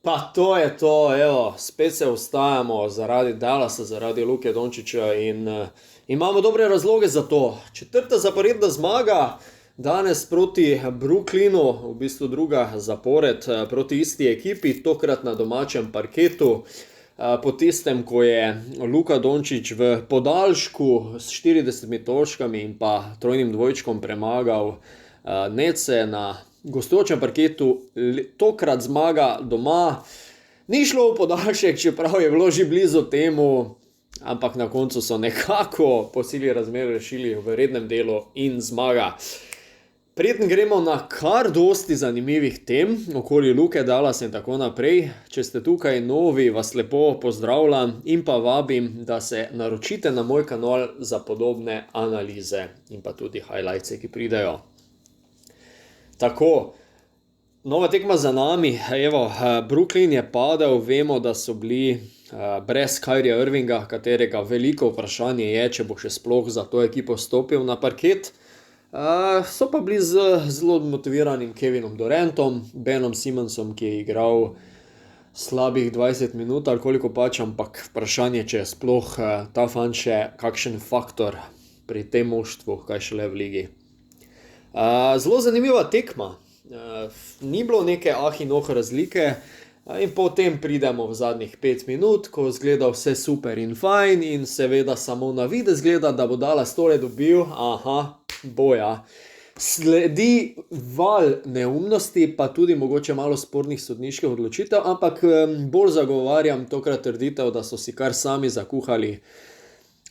Pa to je to, evo, spet se ostajamo zaradi Dallasa, zaradi Luke Dončića in imamo dobre razloge za to. Četrta zaporedna zmaga danes proti Brooklynu, v bistvu druga zapored proti isti ekipi, tokrat na domačem parketu. Po tistem, ko je Luka Dončić v podaljšku s 40 točkami in pa trojnim dvojčkom premagal Nece na gostujočem parketu, tokrat zmaga doma. Ni šlo v podaljšek, čeprav je bilo že blizu temu, ampak na koncu so nekako po sili razmer rešili v rednem delu in zmaga. Preden gremo na kar dosti zanimivih tem okoli Luke, Dallasa in tako naprej. Če ste tukaj novi, vas lepo pozdravljam in pa vabim, da se naročite na moj kanal za podobne analize in pa tudi highlights, ki pridejo. Tako, nova tekma za nami. Evo, Brooklyn je padel, vemo, da so bili brez Kyrieja Irvinga, katerega veliko vprašanje je, če bo še sploh za to ekipo stopil na parket. So pa bili z zelo motiviranim Kevinom Durantom, Benom Simonsom, ki je igral slabih 20 minut ali koliko pač, ampak vprašanje, če je sploh ta fan še kakšen faktor pri tem moštvu, kaj šele v ligi. Zelo zanimiva tekma, ni bilo neke in razlike in potem pridemo v zadnjih 5 minut, ko zgleda vse super in fajn in seveda samo na videz zgleda, da bo Dallas tole dobil, boja. Sledi val neumnosti, pa tudi mogoče malo spornih sodniških odločitev, ampak bolj zagovarjam tokrat trditev, da so si kar sami zakuhali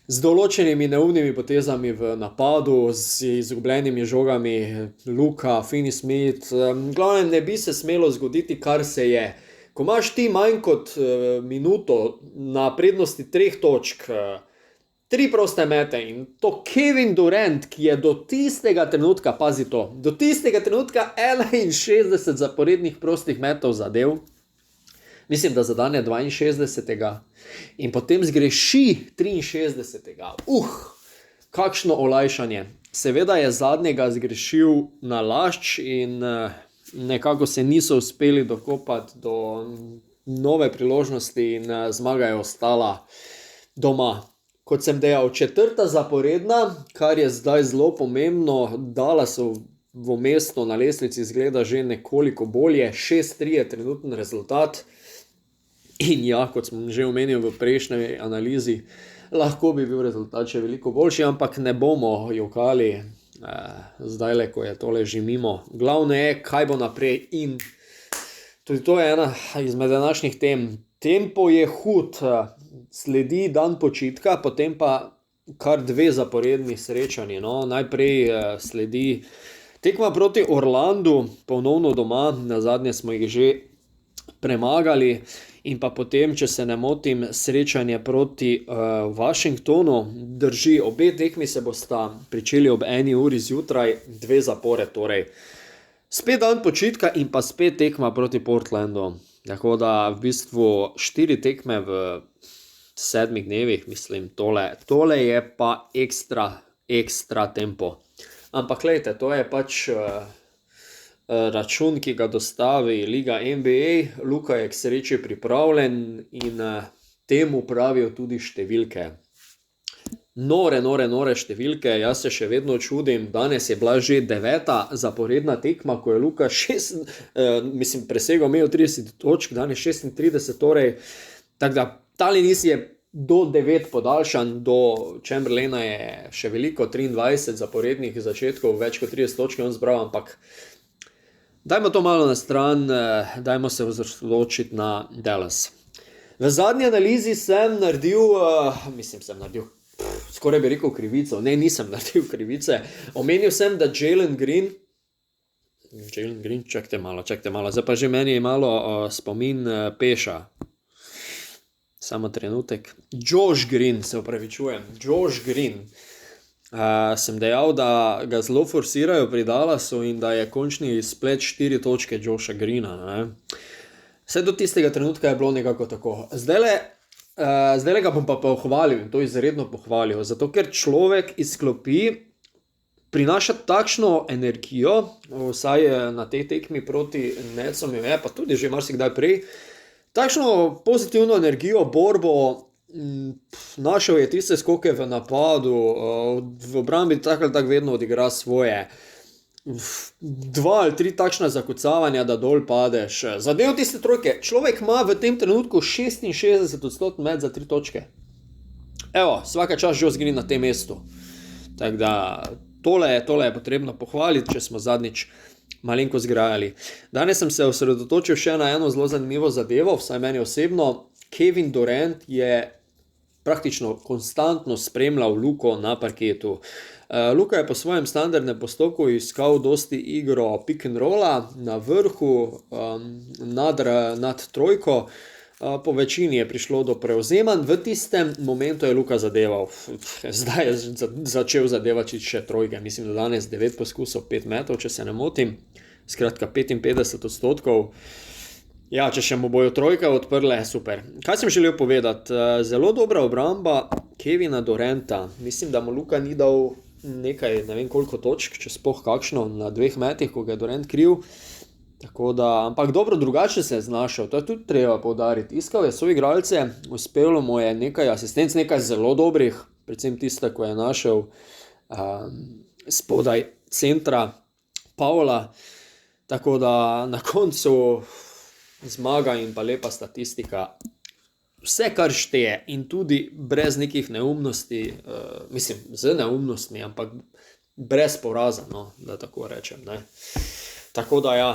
z določenimi neumnimi potezami v napadu, z izgubljenimi žogami Luka, Finney Smith. Glavno, ne bi se smelo zgoditi, kar se je. Ko imaš ti manj kot minuto na prednosti 3 točk, 3 proste mete in to Kevin Durant, ki je do tistega trenutka, pazi to, do tistega trenutka 61 zaporednih prostih metov zadev, mislim, da zadane 62. In potem zgreši 63. Kakšno olajšanje. Seveda je zadnjega zgrešil na lašč in nekako se niso uspeli dokopati do nove priložnosti in zmaga je ostala doma. Kot sem dejal, četrta zaporedna, kar je zdaj zelo pomembno, Dallasov v mestu na lestvici izgleda že nekoliko bolje, 6-3 je trenutni rezultat. In ja, kot sem že omenil v prejšnji analizi, lahko bi bil rezultat še veliko boljši, ampak ne bomo jokali zdajle, ko je tole že mimo. Glavno je, kaj bo naprej in tudi to je ena izmed današnjih tem. Tempo je hud, sledi dan počitka, potem pa kar 2 zaporedni srečanji. Najprej sledi tekma proti Orlandu, ponovno doma, nazadnje smo jih že premagali, in pa potem, če se ne motim, srečanje proti Washingtonu. Drži, obe tekmi se bosta pričeli ob 1 uri zjutraj, 2 zapored torej. Spet dan počitka in pa spet tekma proti Portlandu. Tako da v bistvu 4 tekme v 7 dnevih, mislim, tole je pa ekstra tempo. Ampak glejte, to je pač račun, ki ga dostavi Liga NBA, Luka je k sreči pripravljen in temu pravijo tudi številke. Nore številke, jaz se še vedno čudim, danes je bila že 9. zaporedna tekma, ko je Luka presegel mejo 30 točk, danes 36 torej, tako da tale nisi je do 9 podaljšan, do Chamberlaina je še veliko, 23 zaporednih začetkov, več kot 30 točk on zbral, ampak dajmo to malo na stran, dajmo se osredotočiti na Dallas. V zadnji analizi sem naredil, skoraj bi rekel krivico, nisem naredil krivice. Omenil sem, da Jalen Green, čakajte malo, zdaj pa že meni je malo spomin peša. Samo trenutek. Josh Green, se opravičujem, Josh Green. Sem dejal, da ga zelo forsirajo pri Dallasu in da je končni splet 4 točke Josha Greena. Vse do tistega trenutka je bilo nekako tako. Zdajle ga bom pa pohvalil in to izredno pohvalil, zato ker človek iz klopi prinaša takšno energijo, vsaj na tej tekmi proti Netsom je, pa tudi že marsikdaj prej, takšno pozitivno energijo, borbo, našel je tiste skoke v napadu, v obrambi tako ali tako vedno odigra svoje. 2 ali 3 takšna zakucavanja, da dol padeš. Zadev tiste trojke. Človek ima v tem trenutku 66% met za 3 točke. Evo, vsaka čast že zgri na tem mestu. Tako da tole je potrebno pohvaliti, če smo zadnjič malenko zgrajali. Danes sem se osredotočil še na eno zelo zanimivo zadevo, vsaj meni osebno. Kevin Durant je praktično konstantno spremljal Luko na parketu. Luka je po svojem standardnem postopku iskal dosti igro pick and rolla na vrhu, nad trojko. Po večini je prišlo do prevzemanj, v tistem momentu je Luka zadeval. Zdaj je začel zadevati še trojke, mislim, da danes 9 poskusov, 5 metov, če se ne motim. Skratka 55%. Ja, če še mu bojo trojke odprle, super. Kaj sem želel povedati? Zelo dobra obramba Kevina Duranta. Mislim, da mu Luka ni dal nekaj, ne vem koliko točk, če sploh kakšno, na 2 metih, ko ga je Durant kriv. Tako da, ampak dobro, drugače se je znašel, to je tudi treba poudariti. Iskal je soigralce, uspelo mu je nekaj asistenc, nekaj zelo dobrih, predvsem tiste, ko je našel spodaj centra Paula. Tako da na koncu zmaga in pa lepa statistika. Vse, kar šteje in tudi brez nekih neumnosti, mislim, z neumnostmi, ampak brez poraza, no, da tako rečem, ne. Tako da ja,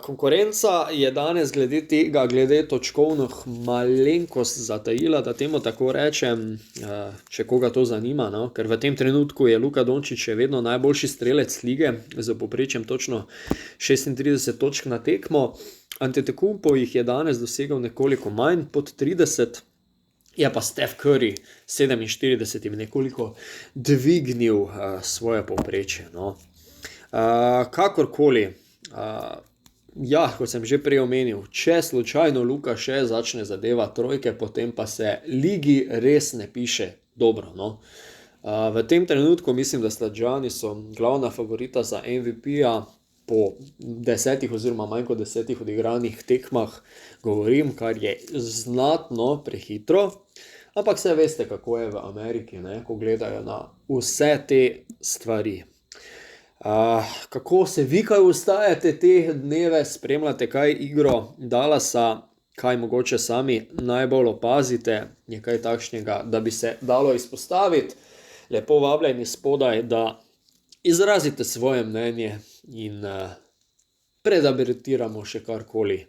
konkurenca je danes glede točkovnih malenkost zatajila, da temu tako rečem, če koga to zanima, no? Ker v tem trenutku je Luka Dončić še vedno najboljši strelec lige, z povprečjem točno 36 točk na tekmo. Antetokounmpo jih je danes dosegel nekoliko manj, pod 30, je pa Steph Curry 47 nekoliko dvignil svoje povprečje, no. Kakorkoli, ja, kot sem že prej omenil, če slučajno Luka še začne zadevati trojke, potem pa se ligi res ne piše dobro, no. V tem trenutku mislim, da sta Gianniso glavna favorita za MVP-ja po 10 oziroma manj kot 10 odigranih tekmah, govorim, kar je znatno prehitro, ampak saj veste, kako je v Ameriki, ne, ko gledajo na vse te stvari. Kako se vi kaj ustajate te dneve, spremljate kaj igro Dallasa, kaj mogoče sami najbolj opazite, je kaj takšnega, da bi se dalo izpostaviti, lepo vabljeni spodaj, da izrazite svoje mnenje in predabetiramo še karkoli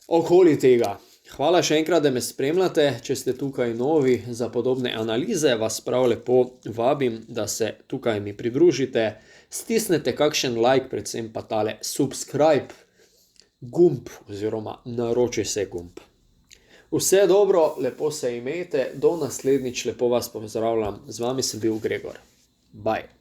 okoli tega. Hvala še enkrat, da me spremljate, če ste tukaj novi za podobne analize, vas prav lepo vabim, da se tukaj mi pridružite, stisnete kakšen like, predvsem pa tale subscribe gumb oziroma naroči se gumb. Vse dobro, lepo se imejte, do naslednjič, lepo vas pozdravljam, z vami sem bil Gregor. Bye.